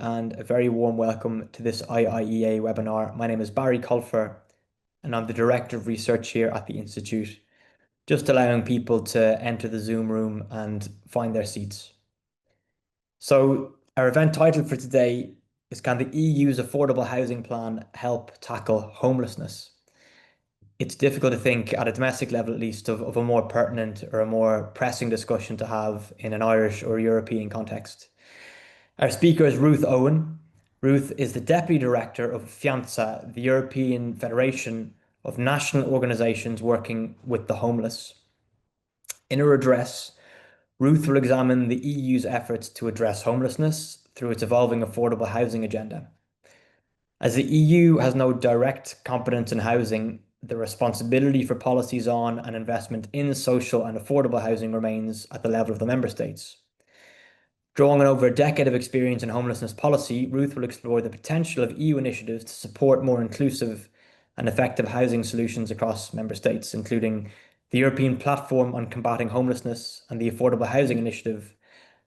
And a very warm welcome to this IIEA webinar. My name is Barry Colfer, and I'm the Director of Research here at the Institute, just allowing people to enter the Zoom room and find their seats. So our event title for today is Can the EU's Affordable Housing Plan Help Tackle Homelessness? It's difficult to think, at a domestic level at least, of a more pertinent or a more pressing discussion to have in an Irish or European context. Our speaker is Ruth Owen. Ruth is the Deputy Director of FEANTSA, the European Federation of National Organisations Working with the Homeless. In her address, Ruth will examine the EU's efforts to address homelessness through its evolving affordable housing agenda. As the EU has no direct competence in housing, the responsibility for policies on and investment in social and affordable housing remains at the level of the member states. Drawing on over a decade of experience in homelessness policy, Ruth will explore the potential of EU initiatives to support more inclusive and effective housing solutions across member states, including the European Platform on Combating Homelessness and the Affordable Housing Initiative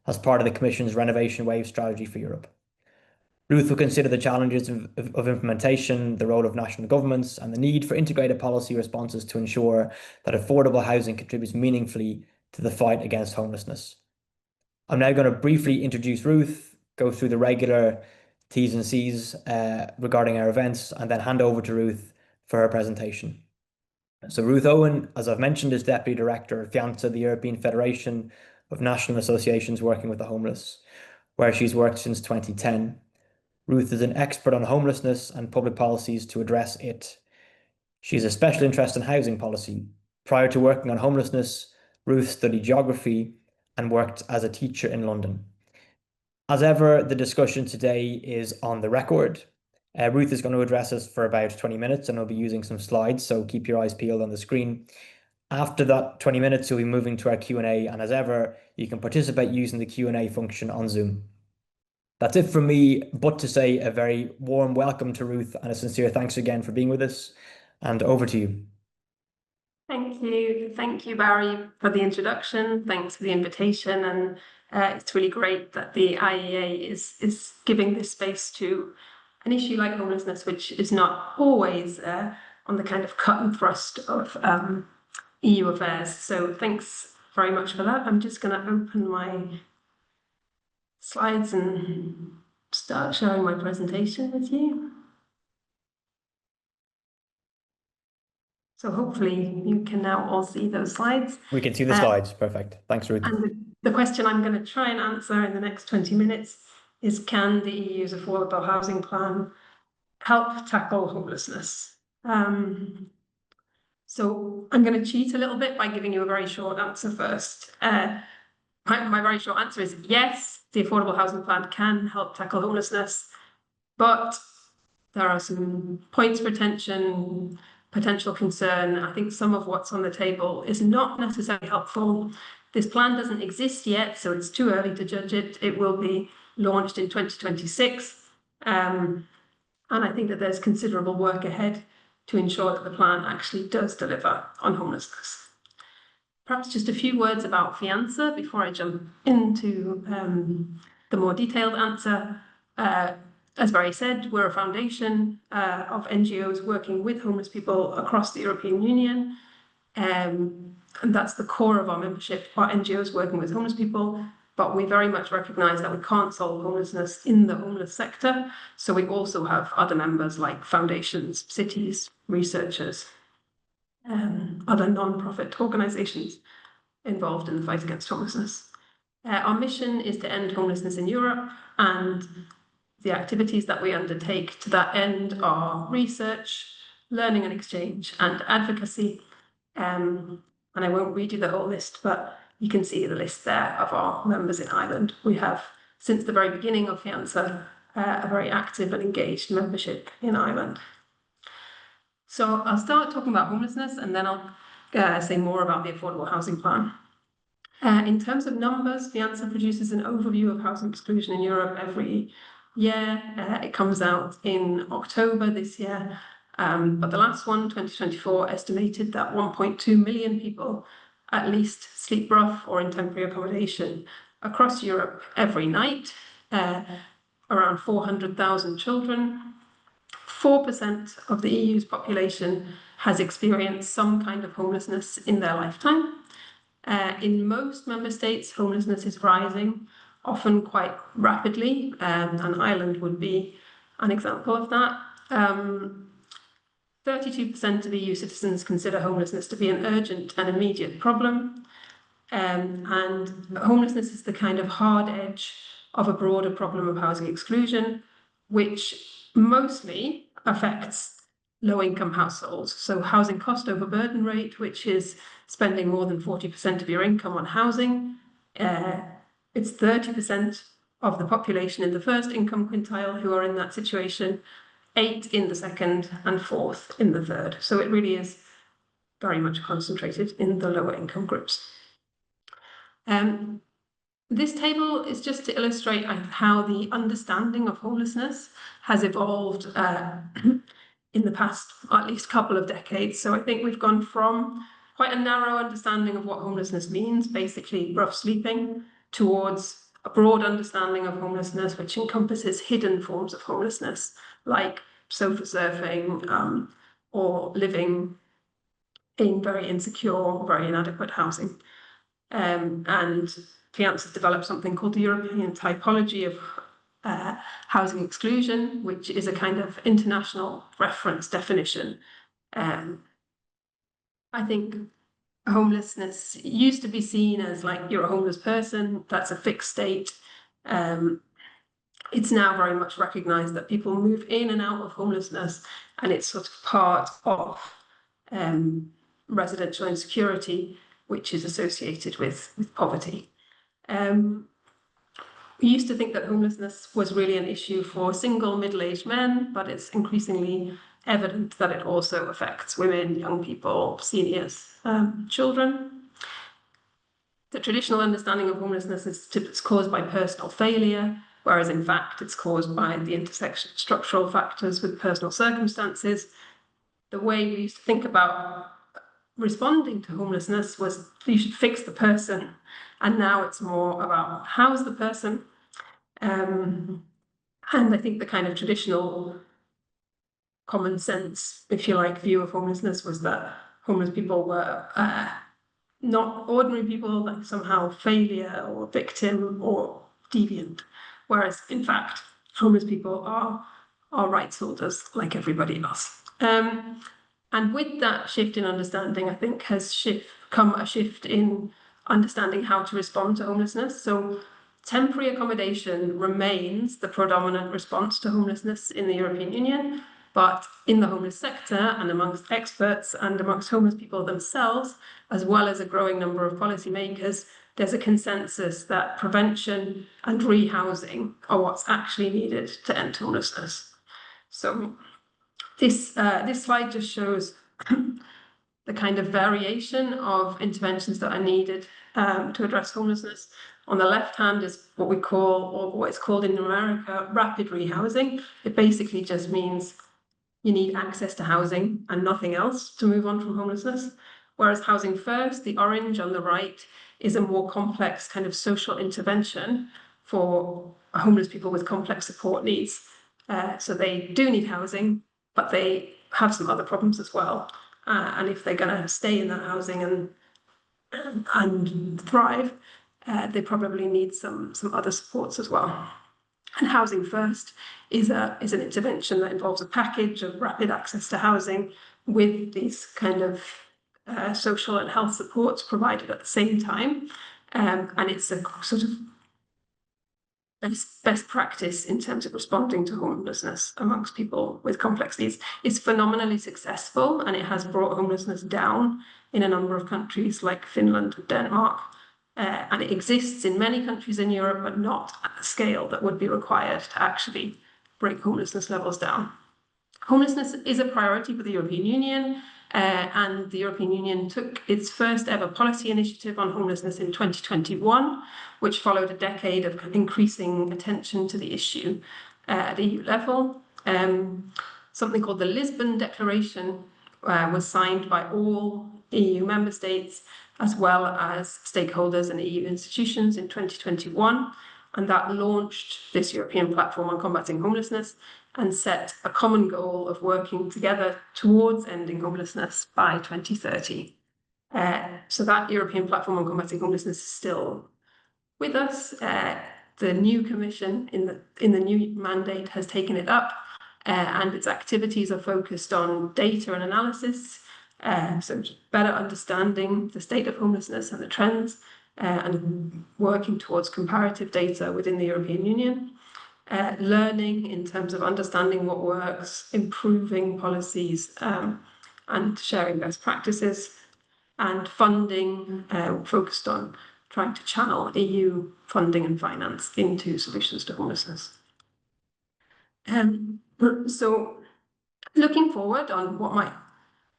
as part of the Commission's Renovation Wave strategy for Europe. Ruth will consider the challenges of implementation, the role of national governments, and the need for integrated policy responses to ensure that affordable housing contributes meaningfully to the fight against homelessness. I'm now going to briefly introduce Ruth, go through the regular T's and C's regarding our events, and then hand over to Ruth for her presentation. So Ruth Owen, as I've mentioned, is Deputy Director of FEANTSA, the European Federation of National Associations Working with the Homeless, where she's worked since 2010. Ruth is an expert on homelessness and public policies to address it. She has a special interest in housing policy. Prior to working on homelessness, Ruth studied geography and worked as a teacher in London. As ever, the discussion today is on the record. Ruth is going to address us for about 20 minutes and I'll be using some slides, so keep your eyes peeled on the screen. After that 20 minutes, we'll be moving to our Q&A, and as ever, you can participate using the Q&A function on Zoom. That's it from me, but to say a very warm welcome to Ruth and a sincere thanks again for being with us, and over to you. Thank you. Thank you, Barry, for the introduction. Thanks for the invitation. And it's really great that the IEA is giving this space to an issue like homelessness, which is not always on the kind of cut and thrust of EU affairs. So thanks very much for that. I'm just going to open my slides and start showing my presentation with you. So hopefully you can now all see those slides. We can see the slides. Perfect. Thanks, Ruth. And the question I'm going to try and answer in the next 20 minutes is, can the EU's Affordable Housing Plan help tackle homelessness? So I'm going to cheat a little bit by giving you a very short answer first. My very short answer is yes, the Affordable Housing Plan can help tackle homelessness, but there are some points for attention, potential concern. I think some of what's on the table is not necessarily helpful. This plan doesn't exist yet, so it's too early to judge it. It will be launched in 2026. And I think that there's considerable work ahead to ensure that the plan actually does deliver on homelessness. Perhaps just a few words about FEANTSA before I jump into the more detailed answer. As Barry said, we're a foundation of NGOs working with homeless people across the European Union. And that's the core of our membership, are NGOs working with homeless people. But we very much recognise that we can't solve homelessness in the homeless sector. So we also have other members like foundations, cities, researchers, other non-profit organisations involved in the fight against homelessness. Our mission is to end homelessness in Europe, and the activities that we undertake to that end are research, learning and exchange, and advocacy. And I won't read you the whole list, but you can see the list there of our members in Ireland. We have, since the very beginning of FEANTSA, a very active and engaged membership in Ireland. So I'll start talking about homelessness, and then I'll say more about the Affordable Housing Plan. In terms of numbers, FEANTSA produces an overview of housing exclusion in Europe every year. It comes out in October this year. But the last one, 2024, estimated that 1.2 million people at least sleep rough or in temporary accommodation across Europe every night. around 400,000 children. 4% of the EU's population has experienced some kind of homelessness in their lifetime. In most member states, homelessness is rising, often quite rapidly, and Ireland would be an example of that. 32% of EU citizens consider homelessness to be an urgent and immediate problem. And homelessness is the kind of hard edge of a broader problem of housing exclusion, which mostly affects low-income households. So housing cost overburden rate, which is spending more than 40% of your income on housing. It's 30% of the population in the first income quintile who are in that situation, 8 in the second, and 4th in the third. So it really is very much concentrated in the lower income groups. This table is just to illustrate how the understanding of homelessness has evolved in the past at least couple of decades. So I think we've gone from quite a narrow understanding of what homelessness means, basically rough sleeping, towards a broad understanding of homelessness, which encompasses hidden forms of homelessness, like sofa surfing or living in very insecure, very inadequate housing. And FEANTSA developed something called the European typology of housing exclusion, which is a kind of international reference definition. I think homelessness used to be seen as like you're a homeless person, that's a fixed state. It's now very much recognized that people move in and out of homelessness, and it's sort of part of residential insecurity, which is associated with poverty. We used to think that homelessness was really an issue for single middle-aged men, but it's increasingly evident that it also affects women, young people, seniors, children. The traditional understanding of homelessness is it's caused by personal failure, whereas in fact it's caused by the intersection of structural factors with personal circumstances. The way we used to think about responding to homelessness was you should fix the person, and now it's more about house the person. And I think the kind of traditional common sense, if you like, view of homelessness was that homeless people were not ordinary people, like somehow failure or victim or deviant, whereas in fact homeless people are rights holders like everybody else. And with that shift in understanding, I think has come a shift in understanding how to respond to homelessness. So temporary accommodation remains the predominant response to homelessness in the European Union, but in the homeless sector and amongst experts and amongst homeless people themselves, as well as a growing number of policymakers, there's a consensus that prevention and rehousing are what's actually needed to end homelessness. So this slide just shows the kind of variation of interventions that are needed to address homelessness. On the left hand is what we call, or what is called in America, rapid rehousing. It basically just means you need access to housing and nothing else to move on from homelessness. Whereas housing first, the orange on the right, is a more complex kind of social intervention for homeless people with complex support needs. So they do need housing, but they have some other problems as well. And if they're going to stay in that housing and thrive, they probably need some other supports as well. And housing first is an intervention that involves a package of rapid access to housing with these kind of social and health supports provided at the same time. And it's a sort of best practice in terms of responding to homelessness amongst people with complex needs. It's phenomenally successful, and it has brought homelessness down in a number of countries like Finland and Denmark. And it exists in many countries in Europe, but not at the scale that would be required to actually bring homelessness levels down. Homelessness is a priority for the European Union, and the European Union took its first ever policy initiative on homelessness in 2021, which followed a decade of increasing attention to the issue at EU level. Something called the Lisbon Declaration was signed by all EU member states, as well as stakeholders and EU institutions in 2021. and that launched this European platform on combating homelessness and set a common goal of working together towards ending homelessness by 2030. So that European platform on combating homelessness is still with us. The new commission in the new mandate has taken it up, and its activities are focused on data and analysis, so better understanding the state of homelessness and the trends, and working towards comparative data within the European Union, learning in terms of understanding what works, improving policies, and sharing best practices, and funding focused on trying to channel EU funding and finance into solutions to homelessness. So looking forward on what might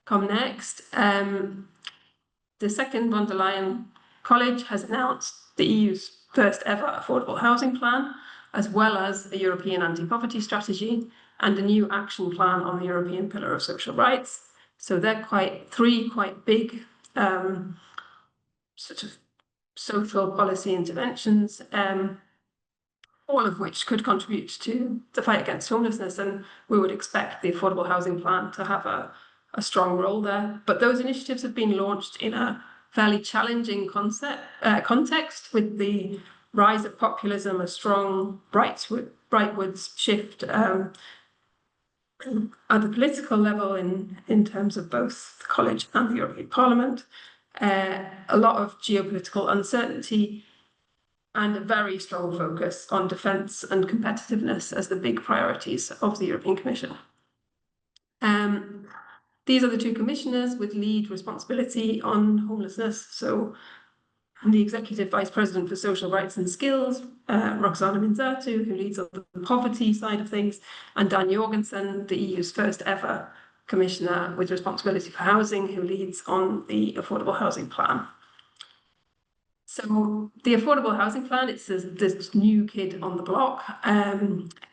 come next, the second von der Leyen College has announced the EU's first ever affordable housing plan, as well as a European anti-poverty strategy and a new action plan on the European Pillar of Social Rights. So they're three quite big sort of social policy interventions, all of which could contribute to the fight against homelessness, and we would expect the affordable housing plan to have a strong role there. But those initiatives have been launched in a fairly challenging context, with the rise of populism, a strong rightwards shift at the political level in terms of both the College and the European Parliament, a lot of geopolitical uncertainty, and a very strong focus on defence and competitiveness as the big priorities of the European Commission. These are the two commissioners with lead responsibility on homelessness. So the Executive Vice President for Social Rights and Skills, Roxana Minzatu, who leads on the poverty side of things, and Dan Jorgensen, the EU's first ever Commissioner with responsibility for housing, who leads on the Affordable Housing Plan. So the Affordable Housing Plan, it's this new kid on the block.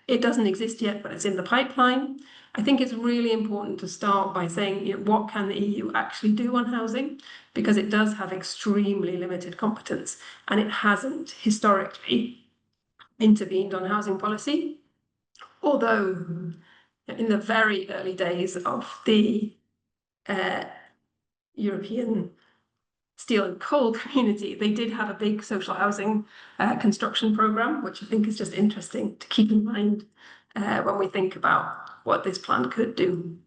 It doesn't exist yet, but it's in the pipeline. I think it's really important to start by saying, what can the EU actually do on housing? Because it does have extremely limited competence, and it hasn't historically intervened on housing policy. Although in the very early days of the European steel and coal community, they did have a big social housing construction program, which I think is just interesting to keep in mind when we think about what this plan could do.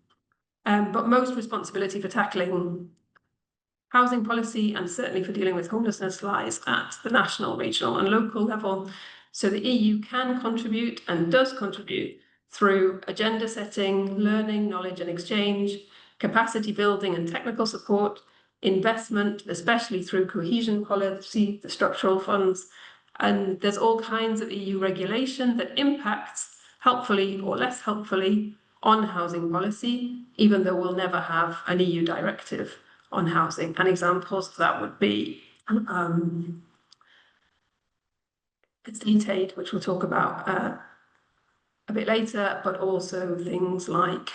But most responsibility for tackling housing policy, and certainly for dealing with homelessness, lies at the national, regional and local level. So the EU can contribute, and does contribute, through agenda setting, learning, knowledge and exchange, capacity building and technical support, investment, especially through cohesion policy, the structural funds, and there's all kinds of EU regulation that impacts, helpfully or less helpfully, on housing policy, even though we'll never have an EU directive on housing. And examples of that would be state aid, which we'll talk about a bit later, but also things like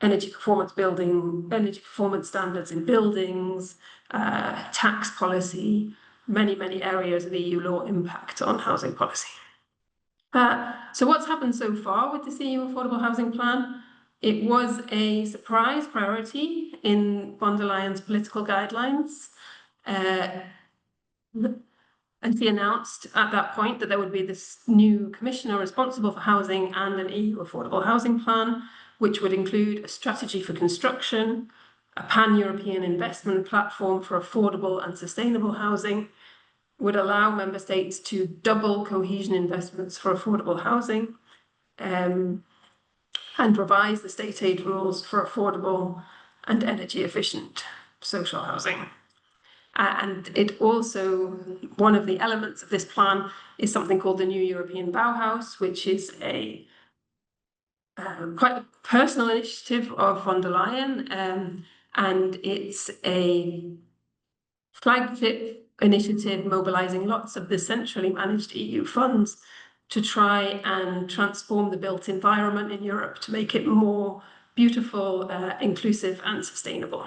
energy performance standards in buildings, tax policy, many areas of EU law impact on housing policy. So what's happened so far with this EU Affordable Housing Plan? It was a surprise priority in von der Leyen's political guidelines. And she announced at that point that there would be this new commissioner responsible for housing and an EU Affordable Housing Plan, which would include a strategy for construction, a pan-European investment platform for affordable and sustainable housing, would allow member states to double cohesion investments for affordable housing, and revise the state aid rules for affordable and energy efficient social housing. And it also, one of the elements of this plan is something called the New European Bauhaus, which is a quite a personal initiative of von der Leyen, and it's a flagship initiative mobilizing lots of the centrally managed EU funds to try and transform the built environment in Europe to make it more beautiful, inclusive and sustainable.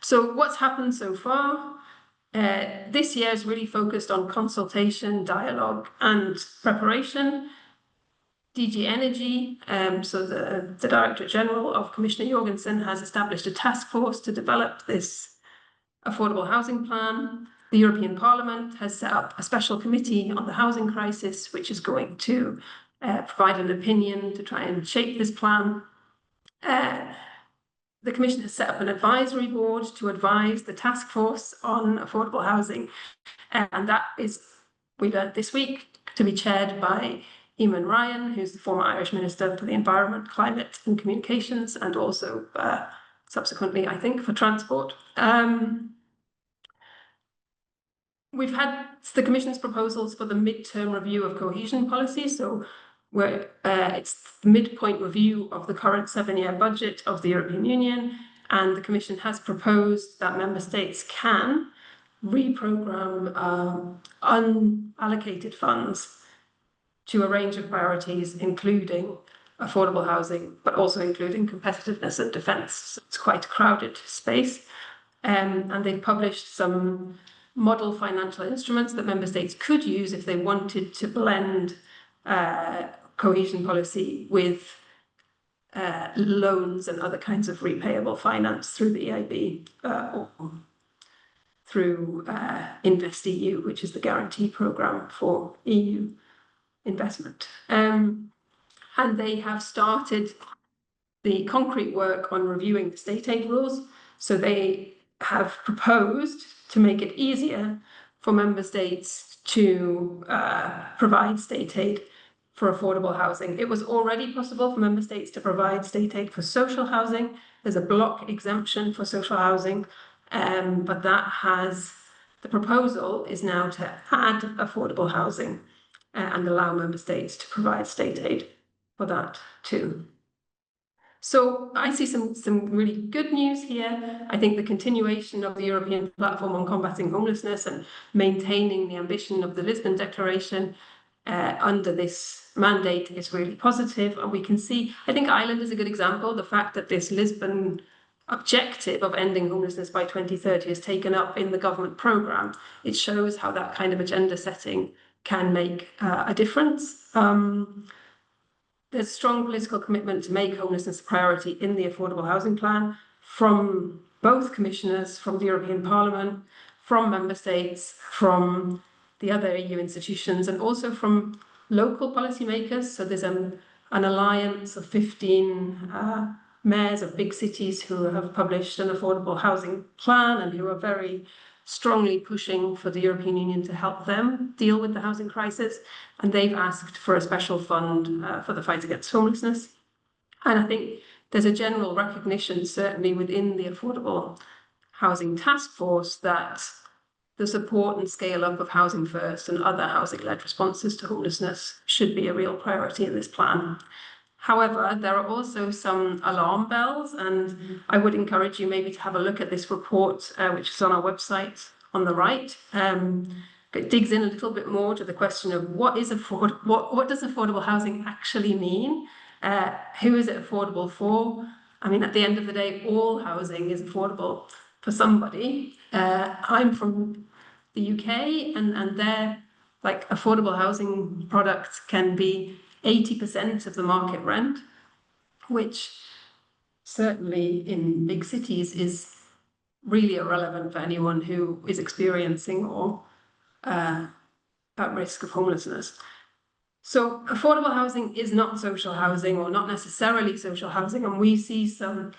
So what's happened so far? This year is really focused on consultation, dialogue, and preparation. DG Energy, so the Director General of Commissioner Jorgensen, has established a task force to develop this affordable housing plan. The European Parliament has set up a special committee on the housing crisis, which is going to provide an opinion to try and shape this plan. The Commission has set up an advisory board to advise the task force on affordable housing, and that is, we learned this week, to be chaired by Eamon Ryan, who's the former Irish Minister for the Environment, Climate and Communications, and also subsequently, I think, for transport. We've had the Commission's proposals for the midterm review of cohesion policy. So it's the midpoint review of the current 7-year budget of the European Union. And the Commission has proposed that member states can reprogram unallocated funds to a range of priorities, including affordable housing, but also including competitiveness and defence. So it's quite a crowded space. And they've published some model financial instruments that member states could use if they wanted to blend cohesion policy with loans and other kinds of repayable finance through the EIB or through InvestEU, which is the guarantee programme for EU investment. And they have started the concrete work on reviewing the state aid rules. So they have proposed to make it easier for member states to provide state aid for affordable housing. It was already possible for member states to provide state aid for social housing. There's a block exemption for social housing, but the proposal is now to add affordable housing and allow member states to provide state aid for that too. So I see some really good news here. I think the continuation of the European Platform on Combating Homelessness and maintaining the ambition of the Lisbon Declaration under this mandate is really positive. And we can see, I think Ireland is a good example, the fact that this Lisbon objective of ending homelessness by 2030 is taken up in the government programme. It shows how that kind of agenda setting can make a difference. There's a strong political commitment to make homelessness a priority in the affordable housing plan from both commissioners, from the European Parliament, from member states, from the other EU institutions, and also from local policymakers. So there's an alliance of 15 mayors of big cities who have published an affordable housing plan and who are very strongly pushing for the European Union to help them deal with the housing crisis. And they've asked for a special fund for the fight against homelessness. And I think there's a general recognition, certainly within the Affordable Housing Task Force, that the support and scale up of Housing First and other housing-led responses to homelessness should be a real priority in this plan. However, there are also some alarm bells, and I would encourage you maybe to have a look at this report, which is on our website on the right. It digs in a little bit more to the question of what does affordable housing actually mean? Who is it affordable for? I mean, at the end of the day, all housing is affordable for somebody. I'm from the UK, and their affordable housing products can be 80% of the market rent, which certainly in big cities is really irrelevant for anyone who is experiencing or at risk of homelessness. So affordable housing is not social housing, or not necessarily social housing, and we see some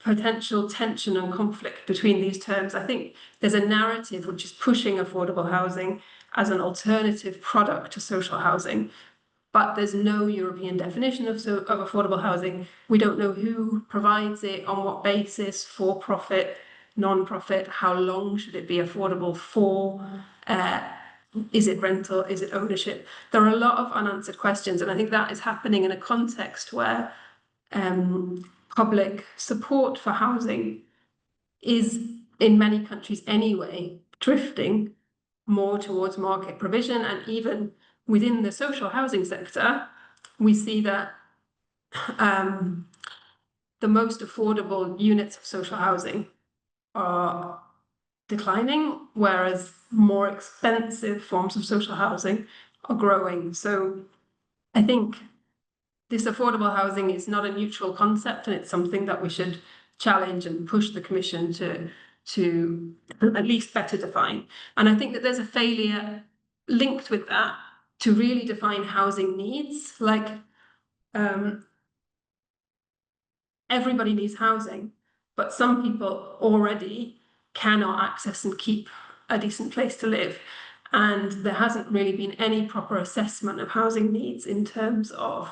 potential tension and conflict between these terms. I think there's a narrative which is pushing affordable housing as an alternative product to social housing, but there's no European definition of affordable housing. We don't know who provides it, on what basis, for profit, non-profit, how long should it be affordable for, is it rental, is it ownership? There are a lot of unanswered questions, and I think that is happening in a context where public support for housing is, in many countries anyway, drifting more towards market provision. And even within the social housing sector, we see that the most affordable units of social housing are declining, whereas more expensive forms of social housing are growing. So I think this affordable housing is not a neutral concept, and it's something that we should challenge and push the Commission to at least better define. And I think that there's a failure linked with that to really define housing needs. Like everybody needs housing, but some people already cannot access and keep a decent place to live. And there hasn't really been any proper assessment of housing needs in terms of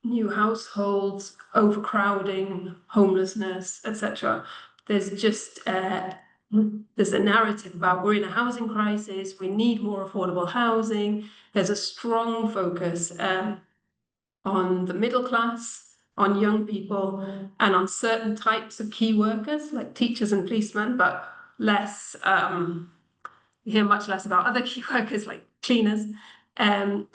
new households, overcrowding, homelessness, etc. There's just there's a narrative about we're in a housing crisis, we need more affordable housing. There's a strong focus on the middle class, on young people, and on certain types of key workers like teachers and policemen, but less. You hear much less about other key workers like cleaners. And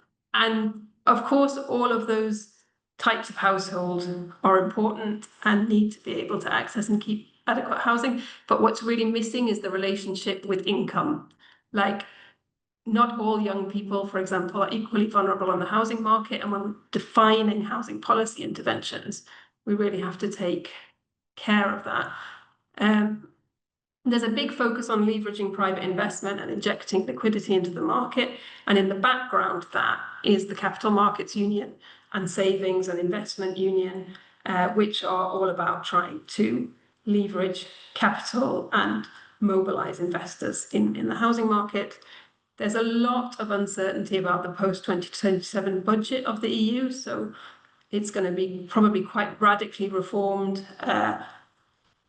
of course, all of those types of households are important and need to be able to access and keep adequate housing. But what's really missing is the relationship with income. Like, not all young people, for example, are equally vulnerable on the housing market. And when defining housing policy interventions, we really have to take care of that. There's a big focus on leveraging private investment and injecting liquidity into the market. And in the background, that is the Capital Markets Union and Savings and Investment Union, which are all about trying to leverage capital and mobilize investors in the housing market. There's a lot of uncertainty about the post-2027 budget of the EU. So it's going to be probably quite radically reformed.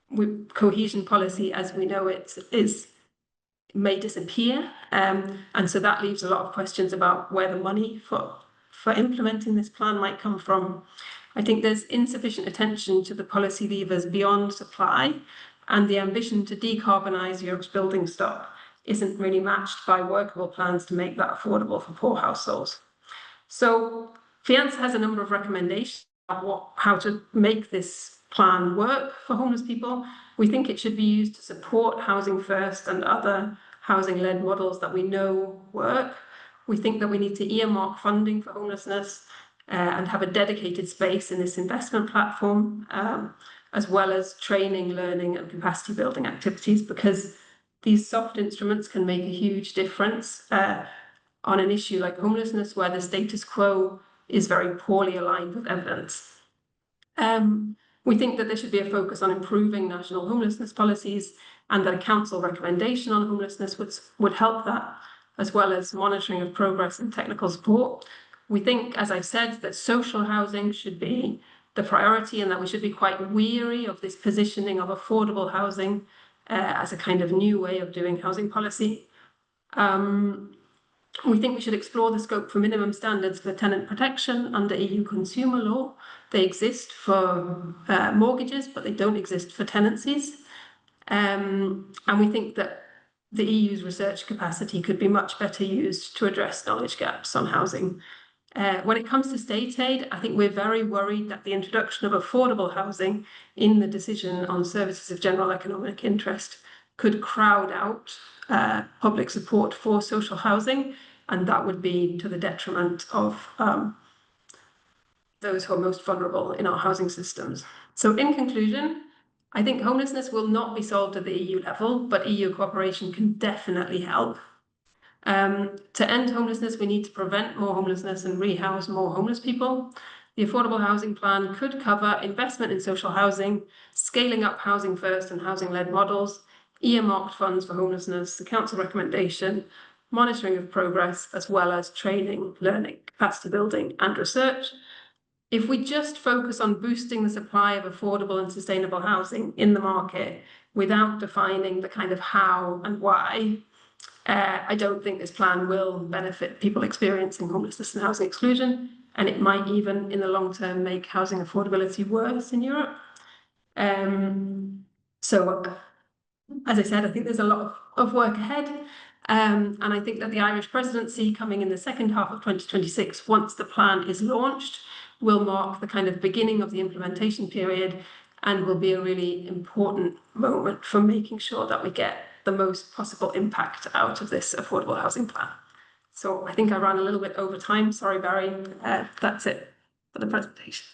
With cohesion policy as we know it may disappear, and so that leaves a lot of questions about where the money for implementing this plan might come from. I think there's insufficient attention to the policy levers beyond supply, and the ambition to decarbonise Europe's building stock isn't really matched by workable plans to make that affordable for poor households. So FEANTSA has a number of recommendations about how to make this plan work for homeless people. We think it should be used to support Housing First and other housing-led models that we know work. We think that we need to earmark funding for homelessness and have a dedicated space in this investment platform, as well as training, learning and capacity building activities, because these soft instruments can make a huge difference on an issue like homelessness, where the status quo is very poorly aligned with evidence. We think that there should be a focus on improving national homelessness policies, and that a council recommendation on homelessness would help that, as well as monitoring of progress and technical support. We think, as I've said, that social housing should be the priority, and that we should be quite weary of this positioning of affordable housing as a kind of new way of doing housing policy. We think we should explore the scope for minimum standards for tenant protection under EU consumer law. They exist for mortgages, but they don't exist for tenancies. And we think that the EU's research capacity could be much better used to address knowledge gaps on housing. When it comes to state aid, I think we're very worried that the introduction of affordable housing in the decision on services of general economic interest could crowd out public support for social housing, and that would be to the detriment of those who are most vulnerable in our housing systems. So in conclusion, I think homelessness will not be solved at the EU level, but EU cooperation can definitely help. To end homelessness, we need to prevent more homelessness and rehouse more homeless people. The Affordable Housing Plan could cover investment in social housing, scaling up Housing First and housing-led models, earmarked funds for homelessness, the council recommendation, monitoring of progress, as well as training, learning, capacity building and research. If we just focus on boosting the supply of affordable and sustainable housing in the market without defining the kind of how and why, I don't think this plan will benefit people experiencing homelessness and housing exclusion, and it might even in the long term make housing affordability worse in Europe. So as I said, I think there's a lot of work ahead. And I think that the Irish presidency coming in the second half of 2026, once the plan is launched, will mark the kind of beginning of the implementation period. and will be a really important moment for making sure that we get the most possible impact out of this affordable housing plan. So I think I ran a little bit over time. Sorry, Barry. That's it for the presentation.